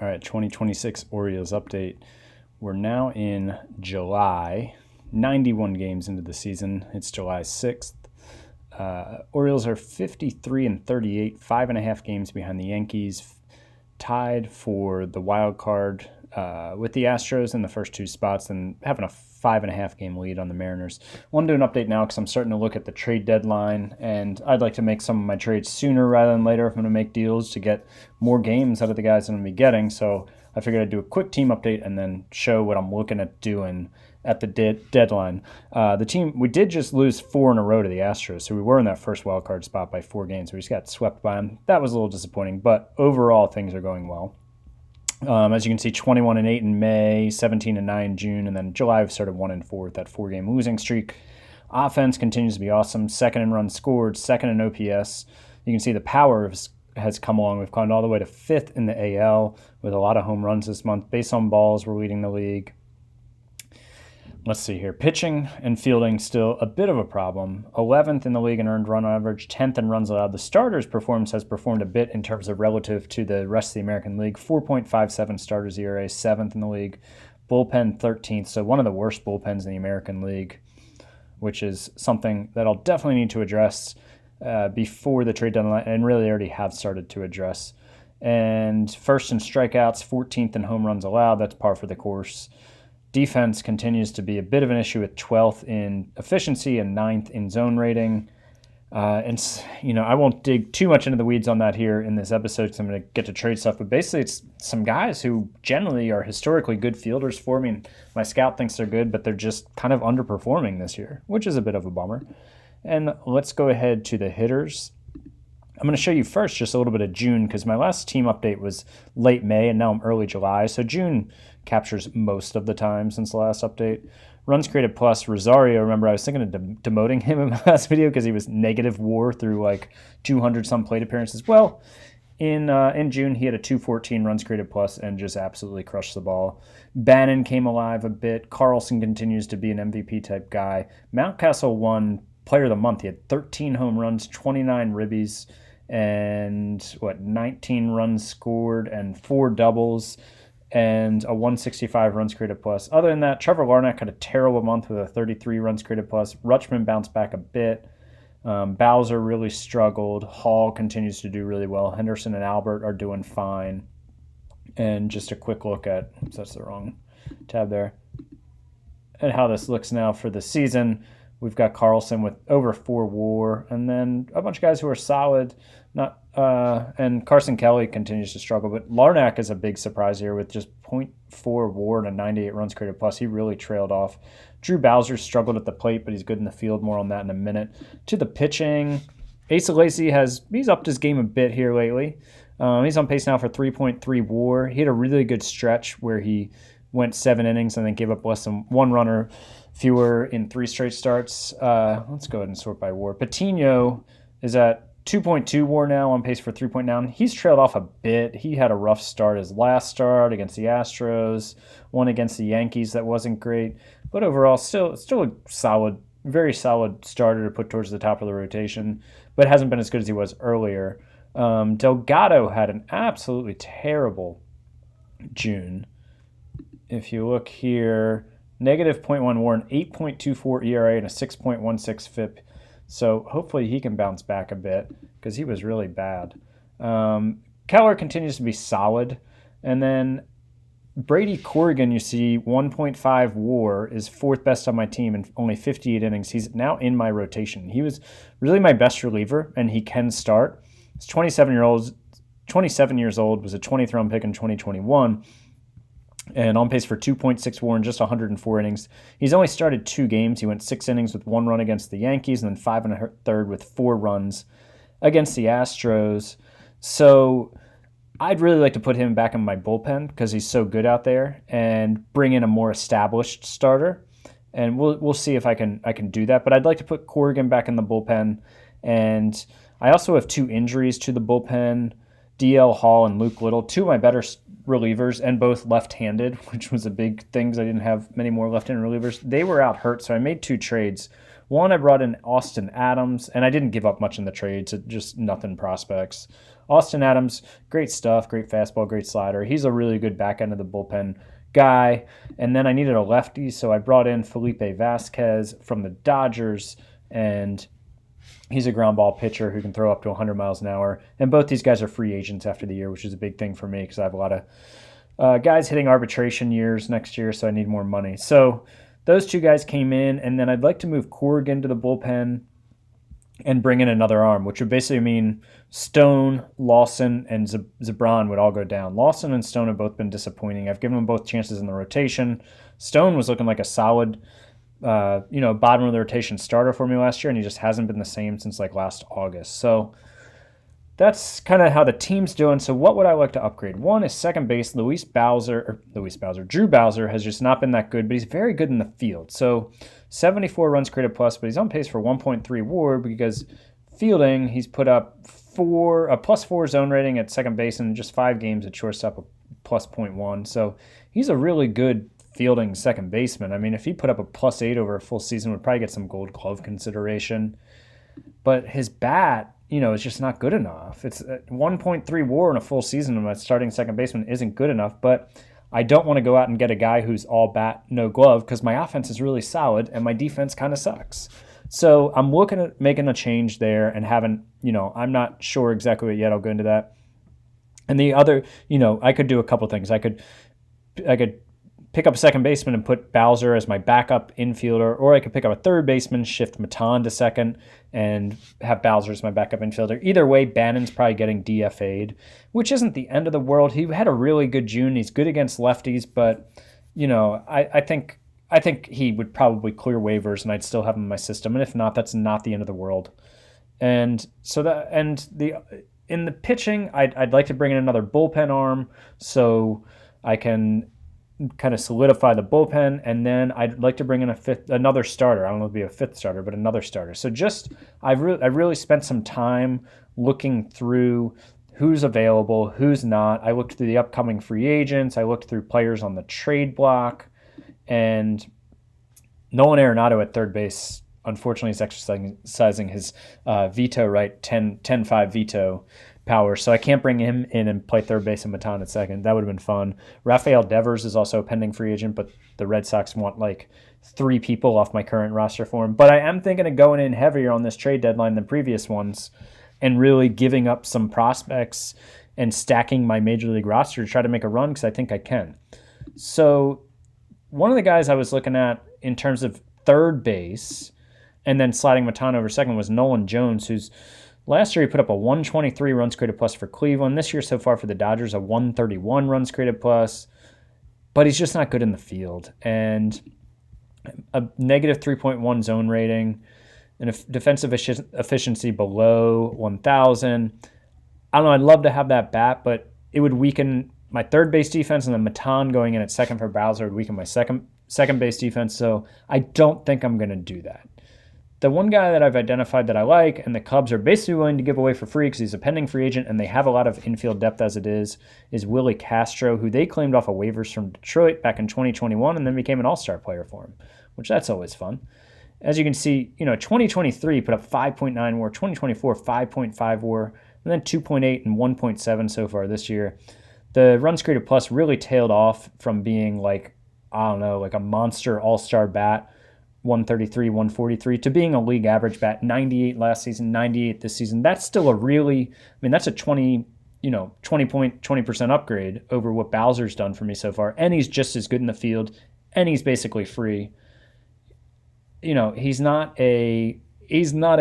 All right, 2026 Orioles update. We're now in July, 91 games into the season. It's July 6th. Orioles are 53 and 38, 5.5 games behind the Yankees, tied for the wild card with the Astros in the first two spots and having a 5.5 game lead on the Mariners. I want to do an update now because I'm starting to look at the trade deadline, and I'd like to make some of my trades sooner rather than later if I'm going to make deals to get more games out of the guys I'm going to be getting. So I figured I'd do a quick team update and then show what I'm looking at doing at the deadline. The team, we did just lose 4 in a row to the Astros, so we were in that first wild card spot by 4 games. We just got swept by them. That was a little disappointing, but overall things are going well. As you can see, 21 and 8 in May, 17 and 9 in June, and then July we've started 1 and 4 with that 4-game losing streak. Offense continues to be awesome. Second in runs scored, second in OPS. You can see the power has come along. We've climbed all the way to 5th in the AL with a lot of home runs this month. Base on balls, we're leading the league. Let's see here. Pitching and fielding still a bit of a problem. 11th in the league in earned run average, 10th in runs allowed. The starters' performance has performed a bit in terms of relative to the rest of the American League. 4.57 starters ERA, 7th in the league. Bullpen 13th, so one of the worst bullpens in the American League, which is something that I'll definitely need to address before the trade deadline, and really already have started to address. And first in strikeouts, 14th in home runs allowed. That's par for the course. Defense continues to be a bit of an issue with 12th in efficiency and 9th in zone rating. I won't dig too much into the weeds on that here in this episode because I'm going to get to trade stuff. But basically, it's some guys who generally are historically good fielders for me. And my scout thinks they're good, but they're just kind of underperforming this year, which is a bit of a bummer. And let's go ahead to the hitters. I'm going to show you first just a little bit of June because my last team update was late May and now I'm early July. So June captures most of the time since the last update. Runs created plus Rosario. Remember, I was thinking of demoting him in my last video because he was negative WAR through like 200 some plate appearances. Well, in June, he had a 214 runs created plus and just absolutely crushed the ball. Bannon came alive a bit. Carlson continues to be an MVP type guy. Mountcastle won Player of the Month. He had 13 home runs, 29 ribbies, and 19 runs scored and 4 doubles and a 165 runs created plus. Other than that, Trevor Larnach had a terrible month with a 33 runs created plus. Rutschman bounced back a bit. Bowser really struggled. Hall continues to do really well. Henderson and Albert are doing fine. And just a quick look at, oops, that's the wrong tab there, at how this looks now for the season. We've got Carlson with over 4 WAR, and then a bunch of guys who are solid. And Carson Kelly continues to struggle, but Larnach is a big surprise here with just 0.4 WAR and a 98 runs created plus. He really trailed off. Drew Bowser struggled at the plate, but he's good in the field. More on that in a minute. To the pitching, Asa Lacy he's upped his game a bit here lately. He's on pace now for 3.3 WAR. He had a really good stretch where he went 7 innings and then gave up less than 1 runner fewer in 3 straight starts. Let's go ahead and sort by WAR. Patino is at 2.2 WAR now, on pace for 3.9. He's trailed off a bit. He had a rough start his last start against the Astros, one against the Yankees that wasn't great, but overall still a solid, very solid starter to put towards the top of the rotation, but hasn't been as good as he was earlier. Delgado had an absolutely terrible June. If you look here, negative 0.1 WAR, an 8.24 ERA, and a 6.16 FIP. So hopefully he can bounce back a bit because he was really bad. Keller continues to be solid. And then Brady Corrigan, you see, 1.5 WAR, is 4th best on my team in only 58 innings. He's now in my rotation. He was really my best reliever, and he can start. He's 27 years old, was a 20th round pick in 2021. And on pace for 2.6 WAR in just 104 innings. He's only started 2 games. He went 6 innings with 1 run against the Yankees and then 5 1/3 with 4 runs against the Astros. So I'd really like to put him back in my bullpen because he's so good out there and bring in a more established starter. And we'll see if I can do that. But I'd like to put Corrigan back in the bullpen. And I also have 2 injuries to the bullpen. DL Hall and Luke Little, 2 of my better relievers, and both left-handed, which was a big thing because I didn't have many more left-handed relievers. They were out hurt, so I made 2 trades. One, I brought in Austin Adams, and I didn't give up much in the trades, just nothing prospects. Austin Adams, great stuff, great fastball, great slider. He's a really good back end of the bullpen guy. And then I needed a lefty, so I brought in Felipe Vasquez from the Dodgers, and he's a ground ball pitcher who can throw up to 100 miles an hour. And both these guys are free agents after the year, which is a big thing for me because I have a lot of guys hitting arbitration years next year, so I need more money. So those two guys came in, and then I'd like to move Corrigan to the bullpen and bring in another arm, which would basically mean Stone, Lawson, and Zebron would all go down. Lawson and Stone have both been disappointing. I've given them both chances in the rotation. Stone was looking like a solid bottom of the rotation starter for me last year, and he just hasn't been the same since like last August. So that's kind of how the team's doing. So what would I like to upgrade? One is second base. Drew Bowser has just not been that good, but he's very good in the field. So 74 runs created plus, but he's on pace for 1.3 WAR because fielding, he's put up a +4 zone rating at second base and just 5 games at shortstop, a +0.1. So he's a really good fielding second baseman. I mean, if he put up a +8 over a full season, would probably get some Gold Glove consideration. But his bat, is just not good enough. It's 1.3 WAR in a full season, and my starting second baseman isn't good enough. But I don't want to go out and get a guy who's all bat, no glove, because my offense is really solid and my defense kind of sucks. So I'm looking at making a change there and I'm not sure exactly what yet. I'll go into that. And the other, I could do a couple things. I could pick up a second baseman and put Bowser as my backup infielder, or I could pick up a third baseman, shift Matan to second, and have Bowser as my backup infielder. Either way, Bannon's probably getting DFA'd, which isn't the end of the world. He had a really good June. He's good against lefties, but I think he would probably clear waivers, and I'd still have him in my system. And if not, that's not the end of the world. And so in the pitching, I'd like to bring in another bullpen arm so I can kind of solidify the bullpen, and then I'd like to bring in another starter. I don't know if it'll be a fifth starter, but another starter. So I've really spent some time looking through who's available, who's not. I looked through the upcoming free agents. I looked through players on the trade block, and Nolan Arenado at third base, unfortunately, is exercising his veto right, 10-5 veto power, so I can't bring him in and play third base and Matan at second. That would have been fun. Rafael Devers is also a pending free agent, but the Red Sox want like 3 people off my current roster for him. But I am thinking of going in heavier on this trade deadline than previous ones and really giving up some prospects and stacking my major league roster to try to make a run because I think I can. So one of the guys I was looking at in terms of third base and then sliding Matan over second was Nolan Jones, who's last year he put up a 123 runs created plus for Cleveland. This year so far for the Dodgers, a 131 runs created plus. But he's just not good in the field. And a negative 3.1 zone rating and a defensive efficiency below 1,000. I don't know, I'd love to have that bat, but it would weaken my third base defense, and then Matan going in at second for Bowser would weaken my second base defense. So I don't think I'm going to do that. The one guy that I've identified that I like, and the Cubs are basically willing to give away for free because he's a pending free agent and they have a lot of infield depth as it is Willie Castro, who they claimed off of waivers from Detroit back in 2021 and then became an all-star player for him, which that's always fun. As you can see, 2023 put up 5.9 WAR, 2024 5.5 WAR, and then 2.8 and 1.7 so far this year. The runs created plus really tailed off from being like a monster all-star bat, 133, 143, to being a league average bat, 98 last season, 98 this season. That's still that's a 20% upgrade over what Bowser's done for me so far. And he's just as good in the field, and he's basically free. He's not a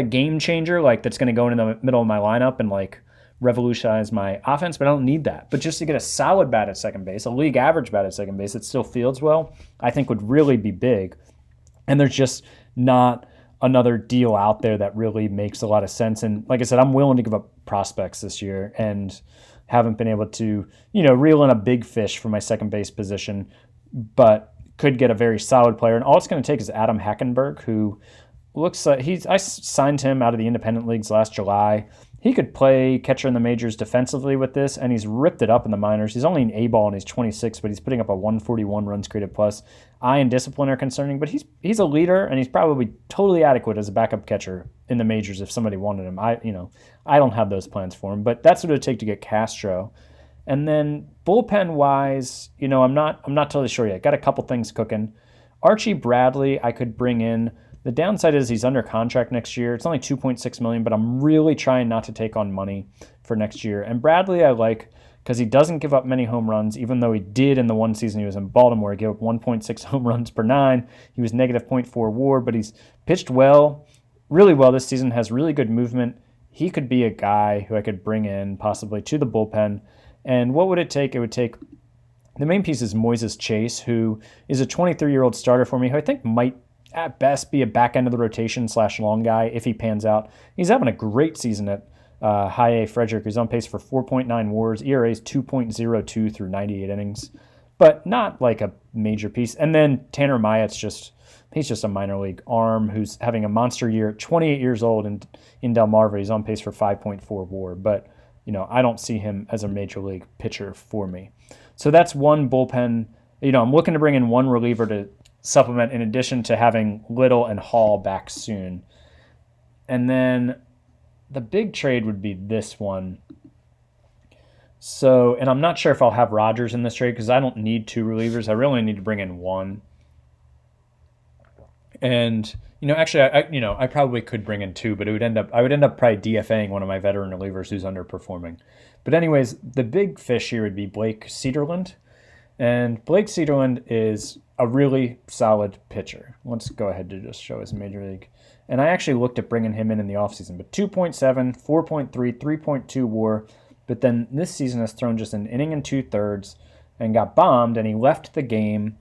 game changer like that's going to go into the middle of my lineup and like revolutionize my offense, but I don't need that. But just to get a solid bat at second base, a league average bat at second base that still fields well, I think would really be big. And there's just not another deal out there that really makes a lot of sense. And like I said, I'm willing to give up prospects this year and haven't been able to, reel in a big fish for my second base position, but could get a very solid player. And all it's going to take is Adam Hackenberg, who looks like I signed him out of the independent leagues last July. he could play catcher in the majors defensively with this, and he's ripped it up in the minors. He's only an A-ball and he's 26, but he's putting up a 141 runs created plus. Eye and discipline are concerning, but he's a leader, and he's probably totally adequate as a backup catcher in the majors if somebody wanted him. I don't have those plans for him, but that's what it would take to get Castro. And then bullpen-wise, I'm not totally sure yet. Got a couple things cooking. Archie Bradley, I could bring in. The downside is he's under contract next year. It's only $2.6 million, but I'm really trying not to take on money for next year. And Bradley I like because he doesn't give up many home runs, even though he did in the one season he was in Baltimore. He gave up 1.6 home runs per 9. He was negative .4 WAR, but he's pitched well, really well this season, has really good movement. He could be a guy who I could bring in possibly to the bullpen. And what would it take? It would take the main piece is Moises Chase, who is a 23-year-old starter for me, who I think might at best be a back end of the rotation / long guy if he pans out. He's having a great season at High A Frederick. He's on pace for 4.9 WARs. ERA is 2.02 through 98 innings, but not like a major piece. And then Tanner Myatt's he's just a minor league arm who's having a monster year, 28 years old in Delmarva. He's on pace for 5.4 WAR, but I don't see him as a major league pitcher for me. So that's one bullpen. I'm looking to bring in one reliever to supplement in addition to having Little and Hall back soon. And then the big trade would be this one. So, and I'm not sure if I'll have Rogers in this trade because I don't need 2 relievers. I really need to bring in one. And, actually, I probably could bring in 2, but I would end up probably DFAing one of my veteran relievers who's underperforming. But anyways, the big fish here would be Blake Cedarland. And Blake Cedarland is a really solid pitcher. Let's go ahead to just show his major league. And I actually looked at bringing him in the offseason, but 2.7, 4.3, 3.2 WAR. But then this season has thrown just an inning and 2/3 and got bombed, and he left the game.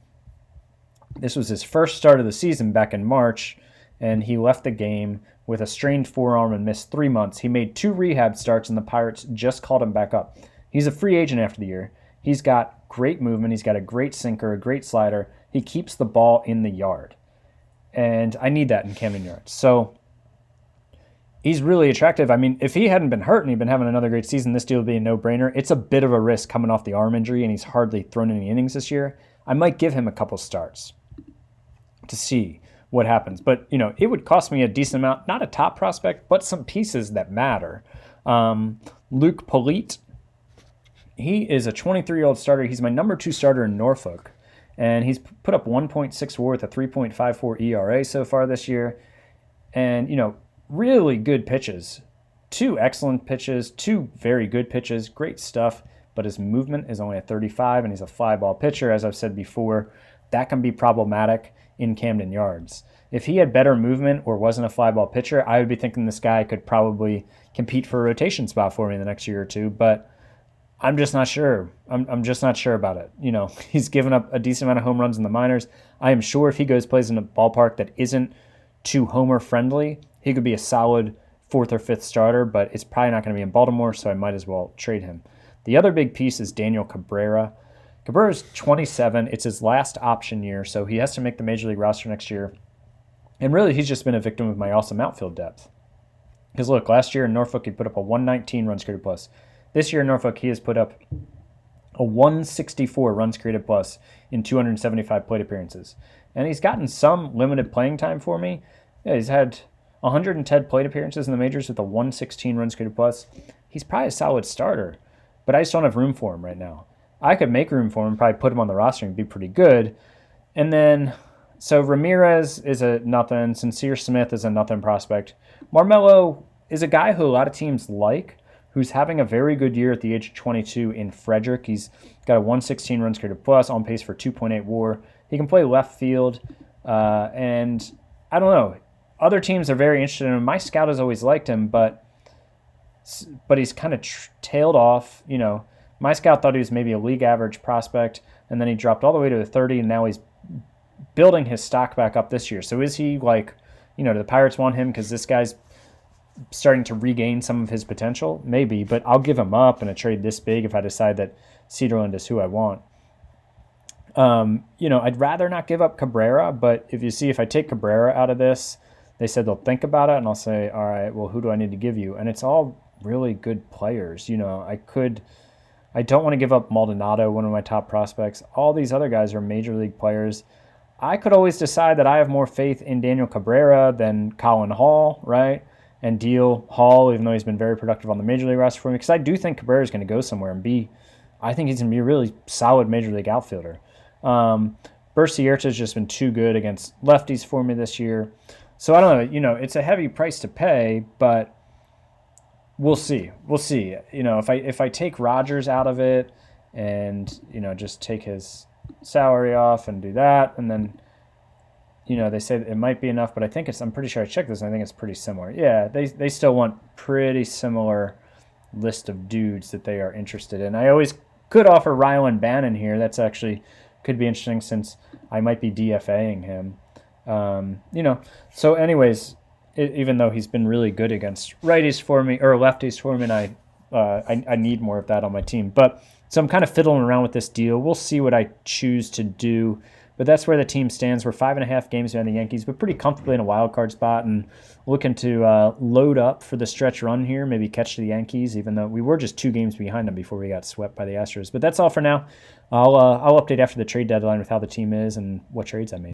This was his first start of the season back in March, and he left the game with a strained forearm and missed 3 months. He made 2 rehab starts, and the Pirates just called him back up. He's a free agent after the year. He's got great movement. He's got a great sinker, a great slider. He keeps the ball in the yard. And I need that in Camden Yards. So he's really attractive. I mean, if he hadn't been hurt and he'd been having another great season, this deal would be a no-brainer. It's a bit of a risk coming off the arm injury, and he's hardly thrown any innings this year. I might give him a couple starts to see what happens. But, it would cost me a decent amount, not a top prospect, but some pieces that matter. Luke Polite, he is a 23-year-old starter. He's my number 2 starter in Norfolk, and he's put up 1.6 WAR with a 3.54 ERA so far this year. And, really good pitches. 2 excellent pitches, 2 very good pitches, great stuff, but his movement is only at 35, and he's a fly ball pitcher, as I've said before. That can be problematic in Camden Yards. If he had better movement or wasn't a fly ball pitcher, I would be thinking this guy could probably compete for a rotation spot for me in the next year or 2, but I'm just not sure. I'm just not sure about it. He's given up a decent amount of home runs in the minors. I am sure if he plays in a ballpark that isn't too homer friendly, he could be a solid 4th or 5th starter, but it's probably not going to be in Baltimore, so I might as well trade him. The other big piece is Daniel Cabrera. Cabrera's 27. It's his last option year, so he has to make the Major League roster next year. And really, he's just been a victim of my awesome outfield depth. Because look, last year in Norfolk, he put up a 119 runs created plus. This year in Norfolk, he has put up a 164 runs created plus in 275 plate appearances. And he's gotten some limited playing time for me. Yeah, he's had 110 plate appearances in the majors with a 116 runs created plus. He's probably a solid starter, but I just don't have room for him right now. I could make room for him, probably put him on the roster and be pretty good. And then, so Ramirez is a nothing. Sincere Smith is a nothing prospect. Marmelo is a guy who a lot of teams like, who's having a very good year at the age of 22 in Frederick. He's got a 116 runs created plus, on pace for 2.8 WAR. He can play left field, and I don't know. Other teams are very interested in him. My scout has always liked him, but he's kind of tailed off. My scout thought he was maybe a league average prospect, and then he dropped all the way to the 30, and now he's building his stock back up this year. So is he do the Pirates want him because this guy's starting to regain some of his potential? Maybe, but I'll give him up in a trade this big if I decide that Cedarland is who I want. I'd rather not give up Cabrera, but if I take Cabrera out of this, they said they'll think about it, and I'll say, all right, well, who do I need to give you? And it's all really good players. I don't want to give up Maldonado, one of my top prospects. All these other guys are major league players. I could always decide that I have more faith in Daniel Cabrera than Colin Hall, right? And deal Hall, even though he's been very productive on the major league roster for me, because I do think Cabrera is going to go somewhere and I think he's going to be a really solid major league outfielder. Bercierta has just been too good against lefties for me this year. So I don't know, it's a heavy price to pay, but we'll see. We'll see. If I take Rogers out of it and, just take his salary off and do that, and then, they say it might be enough, but I'm pretty sure I checked this and I think it's pretty similar. Yeah, they still want pretty similar list of dudes that they are interested in. I always could offer Rylan Bannon here. That's actually could be interesting since I might be DFAing him. So anyways, even though he's been really good against righties for me or lefties for me, and I need more of that on my team. But so I'm kind of fiddling around with this deal. We'll see what I choose to do. But that's where the team stands. We're 5.5 games behind the Yankees, but pretty comfortably in a wild card spot, and looking to load up for the stretch run here, maybe catch the Yankees, even though we were just 2 games behind them before we got swept by the Astros. But that's all for now. I'll update after the trade deadline with how the team is and what trades I made.